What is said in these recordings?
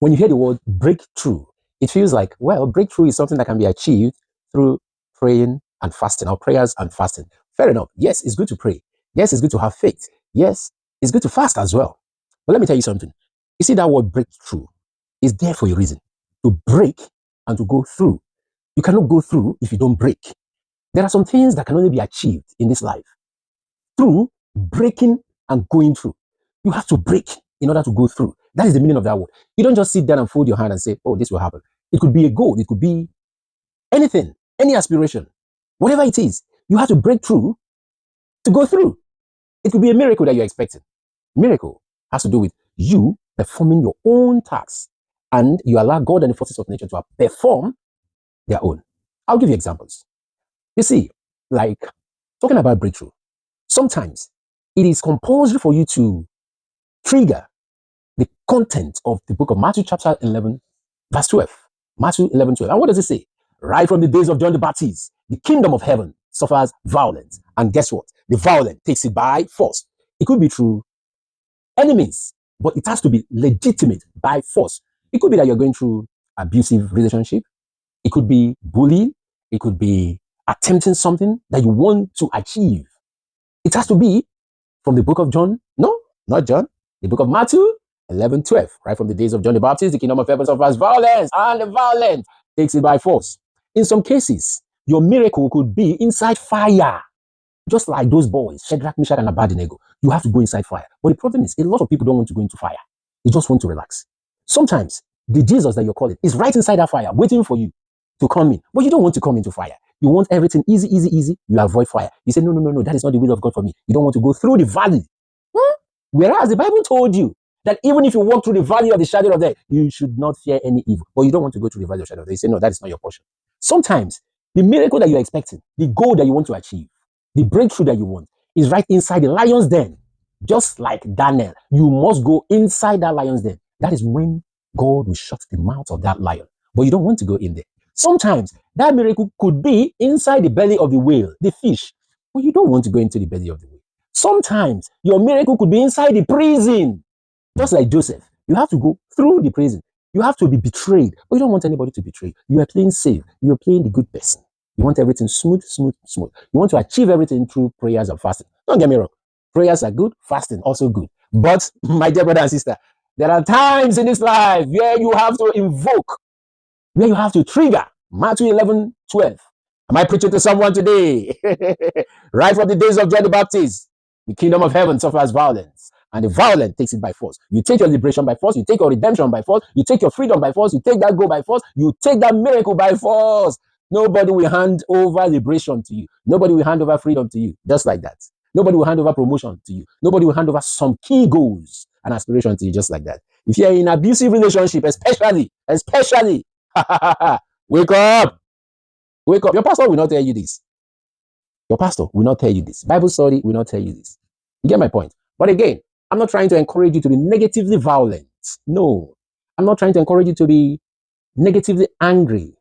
When you hear the word breakthrough, it feels like, well, breakthrough is something that can be achieved through praying and fasting, or prayers and fasting. Fair enough. Yes, it's good to pray. Yes, it's good to have faith. Yes, it's good to fast as well. But let me tell you something. You see, that word breakthrough is there for a reason, to break and to go through. You cannot go through if you don't break. There are some things that can only be achieved in this life through breaking and going through. You have to break in order to go through. That is the meaning of that word. You don't just sit down and fold your hand and say, oh, this will happen. It could be a goal. It could be anything, any aspiration, whatever it is. You have to break through to go through. It could be a miracle that you're expecting. Miracle has to do with you performing your own tasks, and you allow God and the forces of nature to perform their own. I'll give you examples. You see, like talking about breakthrough, sometimes it is compulsory for you to trigger the content of the book of Matthew chapter 11, verse 12. Matthew 11:12. And what does it say? Right from the days of John the Baptist, the kingdom of heaven suffers violence. And guess what? The violent takes it by force. It could be through any means, but it has to be legitimate by force. It could be that you're going through abusive relationship. It could be bullying. It could be attempting something that you want to achieve. It has to be from the book of John. No, not John. The book of Matthew 11:12. Right from the days of John the Baptist, the kingdom of heaven suffers violence, and the violent takes it by force. In some cases, your miracle could be inside fire. Just like those boys, Shadrach, Meshach, and Abednego. You have to go inside fire. But the problem is, a lot of people don't want to go into fire. They just want to relax. Sometimes, the Jesus that you're calling is right inside that fire, waiting for you to come in. But you don't want to come into fire. You want everything easy, easy, easy. You avoid fire. You say, no, no, no, no, that is not the will of God for me. You don't want to go through the valley. Whereas the Bible told you that even if you walk through the valley of the shadow of death, you should not fear any evil. But you don't want to go through the valley of the shadow of death. You say, no, that is not your portion. Sometimes, the miracle that you're expecting, the goal that you want to achieve, the breakthrough that you want is right inside the lion's den. Just like Daniel, you must go inside that lion's den. That is when God will shut the mouth of that lion. But you don't want to go in there. Sometimes that miracle could be inside the belly of the whale, the fish. But you don't want to go into the belly of the whale. Sometimes your miracle could be inside the prison. Just like Joseph, you have to go through the prison. You have to be betrayed, but you don't want anybody to betray. You are playing safe. You are playing the good person. You want everything smooth, smooth, smooth. You want to achieve everything through prayers and fasting. Don't get me wrong. Prayers are good, fasting also good. But my dear brother and sister, there are times in this life where you have to invoke, where you have to trigger Matthew 11:12. Am I preaching to someone today? Right from the days of John the Baptist, the kingdom of heaven suffers violence, and the violent takes it by force. You take your liberation by force, you take your redemption by force, you take your freedom by force, you take that goal by force, you take that miracle by force. Nobody will hand over liberation to you. Nobody will hand over freedom to you, just like that. Nobody will hand over promotion to you. Nobody will hand over some key goals and aspiration to you, just like that. If you're in an abusive relationship, especially, wake up. Wake up. Your pastor will not tell you this. Your pastor will not tell you this. Bible study will not tell you this. You get my point? But again, I'm not trying to encourage you to be negatively violent. No. I'm not trying to encourage you to be negatively angry.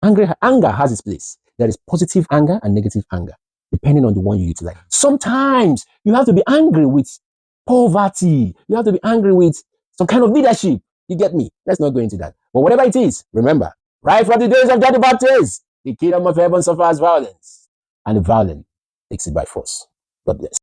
Anger has its place. There is positive anger and negative anger, depending on the one you utilize. Sometimes you have to be angry with poverty. You have to be angry with some kind of leadership. You get me? Let's not go into that. But whatever it is, remember, right from the days of John the Baptist, the kingdom of heaven suffers violence, and the violent takes it by force. God bless.